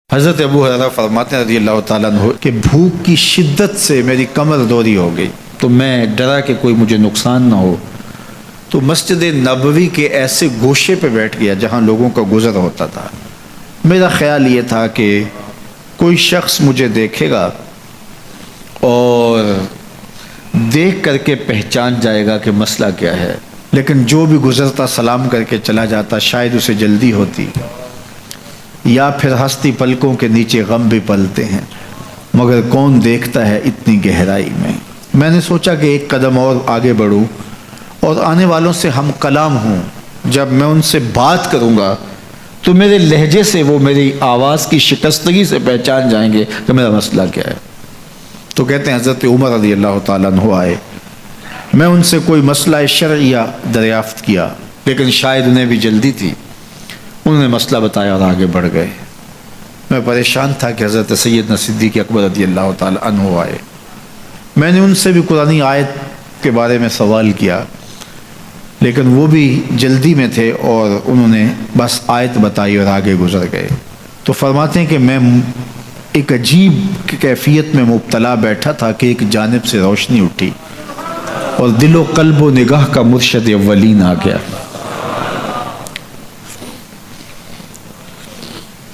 حضرت ابو ہریرہ فرماتے ہیں رضی اللہ تعالیٰ عنہ کہ بھوک کی شدت سے میری کمر دوری ہو گئی، تو میں ڈرا کہ کوئی مجھے نقصان نہ ہو، تو مسجد نبوی کے ایسے گوشے پہ بیٹھ گیا جہاں لوگوں کا گزر ہوتا تھا۔ میرا خیال یہ تھا کہ کوئی شخص مجھے دیکھے گا اور دیکھ کر کے پہچان جائے گا کہ مسئلہ کیا ہے، لیکن جو بھی گزرتا سلام کر کے چلا جاتا، شاید اسے جلدی ہوتی، یا پھر ہستی پلکوں کے نیچے غم بھی پلتے ہیں، مگر کون دیکھتا ہے اتنی گہرائی میں۔ میں نے سوچا کہ ایک قدم اور آگے بڑھوں اور آنے والوں سے ہم کلام ہوں، جب میں ان سے بات کروں گا تو میرے لہجے سے وہ میری آواز کی شکستگی سے پہچان جائیں گے کہ میرا مسئلہ کیا ہے۔ تو کہتے ہیں حضرت عمر رضی اللہ تعالیٰ عنہ آئے، میں ان سے کوئی مسئلہ شرعیہ دریافت کیا، لیکن شاید انہیں بھی جلدی تھی، انہوں نے مسئلہ بتایا اور آگے بڑھ گئے۔ میں پریشان تھا کہ حضرت سیدنا صدیق اکبر رضی اللہ تعالیٰ عنہ آئے۔ میں نے ان سے بھی قرآنی آیت کے بارے میں سوال کیا، لیکن وہ بھی جلدی میں تھے اور انہوں نے بس آیت بتائی اور آگے گزر گئے۔ تو فرماتے ہیں کہ میں ایک عجیب کیفیت میں مبتلا بیٹھا تھا کہ ایک جانب سے روشنی اٹھی اور دل و قلب و نگاہ کا مرشد اولین آ گیا۔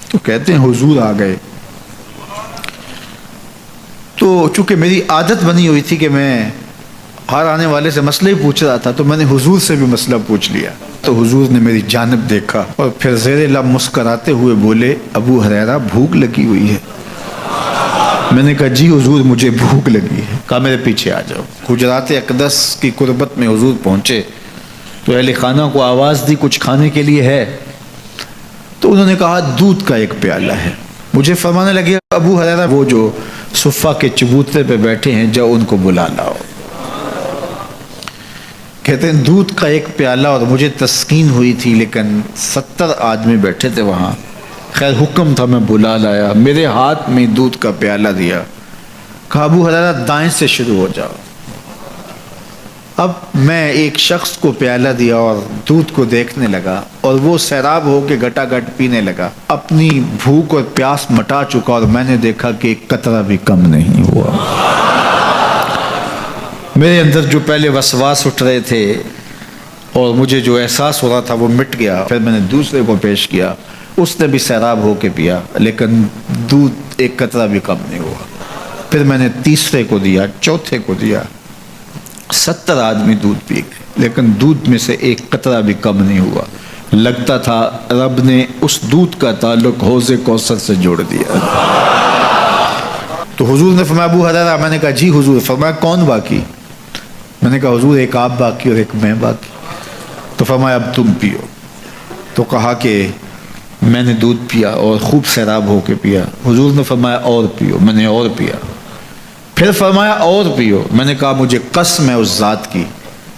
تو کہتے ہیں حضور آ گئے، تو چونکہ میری عادت بنی ہوئی تھی کہ میں ہر آنے والے سے مسئلہ ہی پوچھ رہا تھا، تو میں نے حضور سے بھی مسئلہ پوچھ لیا۔ تو حضور نے میری جانب دیکھا اور پھر زیر لب مسکراتے ہوئے بولے، ابو ہریرہ بھوک لگی ہوئی ہے؟ میں نے کہا جی حضور مجھے بھوک لگی ہے۔ کہا میرے پیچھے آ جاؤ۔ حجرات اقدس کی قربت میں حضور پہنچے تو اہل خانہ کو آواز دی کچھ کھانے کے لیے ہے؟ تو انہوں نے کہا دودھ کا ایک پیالہ ہے۔ مجھے فرمانے لگے ابو ہریرہ وہ جو صفہ کے چبوترے پہ بیٹھے ہیں جاؤ ان کو بلا لاؤ۔ کہتے ہیں دودھ کا ایک پیالہ، اور مجھے تسکین ہوئی تھی لیکن 70 آدمی بیٹھے تھے وہاں۔ خیر حکم تھا، میں بلا لایا، میرے ہاتھ میں دودھ کا پیالہ دیا، کہا ابو ہریرہ دائیں سے شروع ہو جاؤ۔ اب میں ایک شخص کو پیالہ دیا اور دودھ کو دیکھنے لگا، اور وہ سیراب ہو کے گٹا گٹ پینے لگا، اپنی بھوک اور پیاس مٹا چکا، اور میں نے دیکھا کہ ایک قطرہ بھی کم نہیں ہوا۔ میرے اندر جو پہلے وسواس اٹھ رہے تھے اور مجھے جو احساس ہو رہا تھا وہ مٹ گیا۔ پھر میں نے دوسرے کو پیش کیا، اس نے بھی سیراب ہو کے پیا، لیکن دودھ ایک قطرہ بھی کم نہیں ہوا۔ پھر میں نے تیسرے کو دیا، چوتھے کو دیا، 70 آدمی دودھ پی گئے، لیکن دودھ میں سے ایک قطرہ بھی کم نہیں ہوا۔ لگتا تھا رب نے اس دودھ کا تعلق حوض کوثر سے جوڑ دیا۔ تو حضور نے فرمایا ابو ہریرہ، میں نے کہا جی حضور۔ فرمایا کون باقی؟ میں نے کہا حضور ایک آپ باقی اور ایک میں باقی۔ تو فرمایا اب تم پیو۔ تو کہا کہ میں نے دودھ پیا اور خوب سیراب ہو کے پیا۔ حضور نے فرمایا اور پیو، میں نے اور پیا۔ پھر فرمایا اور پیو۔ میں نے کہا مجھے قسم ہے اس ذات کی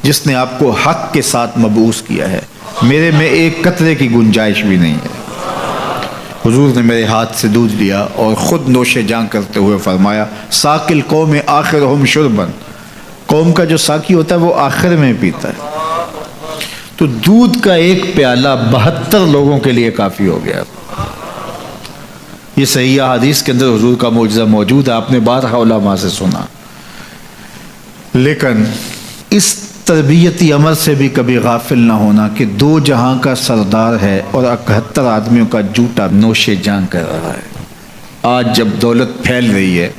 جس نے آپ کو حق کے ساتھ مبعوث کیا ہے، میرے میں ایک قطرے کی گنجائش بھی نہیں ہے۔ حضور نے میرے ہاتھ سے دودھ لیا اور خود نوش جاں کرتے ہوئے فرمایا ساقی القوم آخرہم شربا، قوم کا جو ساقی ہوتا ہے وہ آخر میں پیتا ہے۔ تو دودھ کا ایک پیالہ 72 لوگوں کے لیے کافی ہو گیا۔ یہ صحیح حدیث کے اندر حضور کا معجزہ موجود ہے، آپ نے بارہا علماء سے سنا۔ لیکن اس تربیتی عمل سے بھی کبھی غافل نہ ہونا کہ 2 جہاں کا سردار ہے اور 71 آدمیوں کا جوٹا نوش جاں کر رہا ہے۔ آج جب دولت پھیل رہی ہے،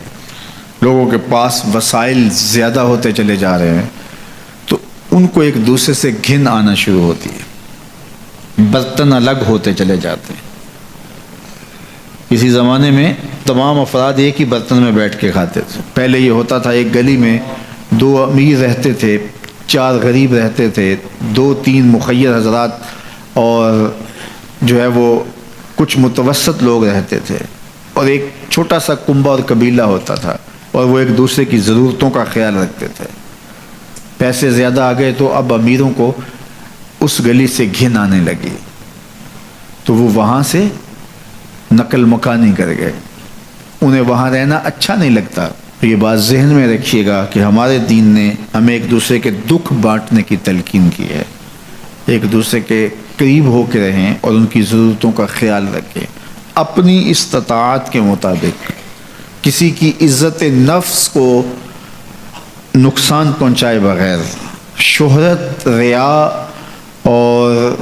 لوگوں کے پاس وسائل زیادہ ہوتے چلے جا رہے ہیں، تو ان کو ایک دوسرے سے گھن آنا شروع ہوتی ہے، برتن الگ ہوتے چلے جاتے ہیں۔ اسی زمانے میں تمام افراد ایک ہی برتن میں بیٹھ کے کھاتے تھے۔ پہلے یہ ہوتا تھا ایک گلی میں 2 امیر رہتے تھے، 4 غریب رہتے تھے، 2-3 مخیر حضرات اور جو ہے وہ کچھ متوسط لوگ رہتے تھے، اور ایک چھوٹا سا کنبہ اور قبیلہ ہوتا تھا، اور وہ ایک دوسرے کی ضرورتوں کا خیال رکھتے تھے۔ پیسے زیادہ آ گئے تو اب امیروں کو اس گلی سے گھن آنے لگی، تو وہ وہاں سے نقل مکانی کر گئے، انہیں وہاں رہنا اچھا نہیں لگتا۔ یہ بات ذہن میں رکھیے گا کہ ہمارے دین نے ہمیں ایک دوسرے کے دکھ بانٹنے کی تلقین کی ہے، ایک دوسرے کے قریب ہو کے رہیں اور ان کی ضرورتوں کا خیال رکھیں۔ اپنی استطاعت کے مطابق کسی کی عزت نفس کو نقصان پہنچائے بغیر، شہرت، ریا اور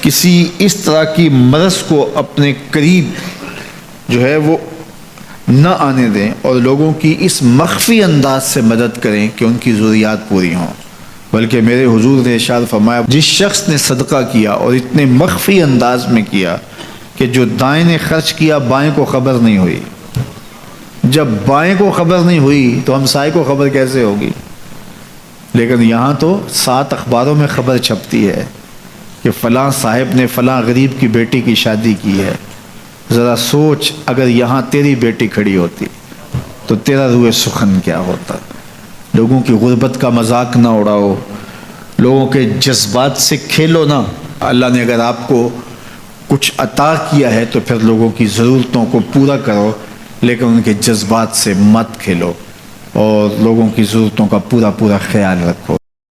کسی اس طرح کی مرض کو اپنے قریب جو ہے وہ نہ آنے دیں، اور لوگوں کی اس مخفی انداز سے مدد کریں کہ ان کی ضروریات پوری ہوں۔ بلکہ میرے حضور نے ارشاد فرمایا، جس شخص نے صدقہ کیا اور اتنے مخفی انداز میں کیا کہ جو دائیں نے خرچ کیا بائیں کو خبر نہیں ہوئی، جب بائیں کو خبر نہیں ہوئی تو ہمسائے کو خبر کیسے ہوگی؟ لیکن یہاں تو 7 اخباروں میں خبر چھپتی ہے کہ فلاں صاحب نے فلاں غریب کی بیٹی کی شادی کی ہے۔ ذرا سوچ، اگر یہاں تیری بیٹی کھڑی ہوتی تو تیرا روح سخن کیا ہوتا۔ لوگوں کی غربت کا مذاق نہ اڑاؤ، لوگوں کے جذبات سے کھیلو نہ۔ اللہ نے اگر آپ کو کچھ عطا کیا ہے تو پھر لوگوں کی ضرورتوں کو پورا کرو، لیکن ان کے جذبات سے مت کھیلو اور لوگوں کی ضرورتوں کا پورا خیال رکھو۔